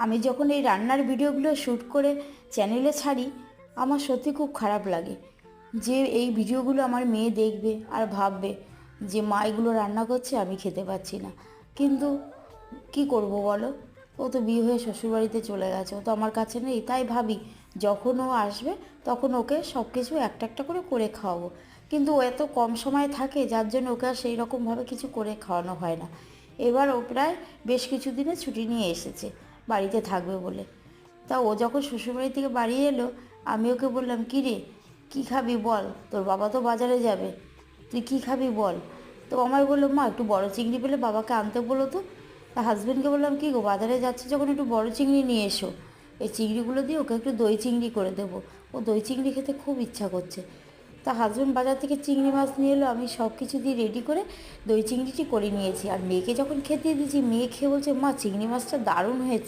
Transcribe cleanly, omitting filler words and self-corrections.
আমি যখন এই রান্নার ভিডিওগুলো শ্যুট করে চ্যানেলে ছাড়ি, আমার সত্যি খুব খারাপ লাগে যে এই ভিডিওগুলো আমার মেয়ে দেখবে আর ভাববে যে মা এগুলো রান্না করছে, আমি খেতে পাচ্ছি না। কিন্তু কি করব বলো, ও তো বিয়ে হয়ে শ্বশুরবাড়িতে চলে গেছে, ও তো আমার কাছে নেই। তাই ভাবি যখন ও আসবে তখন ওকে সব কিছু একটা একটা করে করে খাওয়াবো। কিন্তু ও এত কম সময় থাকে, যার জন্য ওকে আর সেই রকমভাবে কিছু করে খাওয়ানো হয় না। এবার ও প্রায় বেশ কিছু দিনের ছুটি নিয়ে এসেছে বাড়িতে থাকবে বলে। তা ও যখন শ্বশুরবাড়ি থেকে বাড়ি এলো, আমি ওকে বললাম, কী রে, কী খাবি বল, তোর বাবা তো বাজারে যাবে, তুই কী খাবি বল। তো আমায় বললো, মা একটু বড় চিংড়ি পেলে বাবাকে আনতে বলো তো। তা হাজব্যান্ডকে বললাম, কী গো, বাজারে যাচ্ছে যখন একটু বড় চিংড়ি নিয়ে এসো, এই চিংড়িগুলো দিয়ে ওকে একটু দই চিংড়ি করে দেবো, ও দই চিংড়ি খেতে খুব ইচ্ছা করছে। তা হাজব্যান্ড বাজার থেকে চিংড়ি মাছ নিয়ে এলো, আমি সব কিছু দিয়ে রেডি করে দই চিংড়িটি করে নিয়েছি। আর মেয়েকে যখন খেতে দিয়েছি, মেয়ে খেয়ে বলছে, মা চিংড়ি মাছটা দারুণ হয়েছে।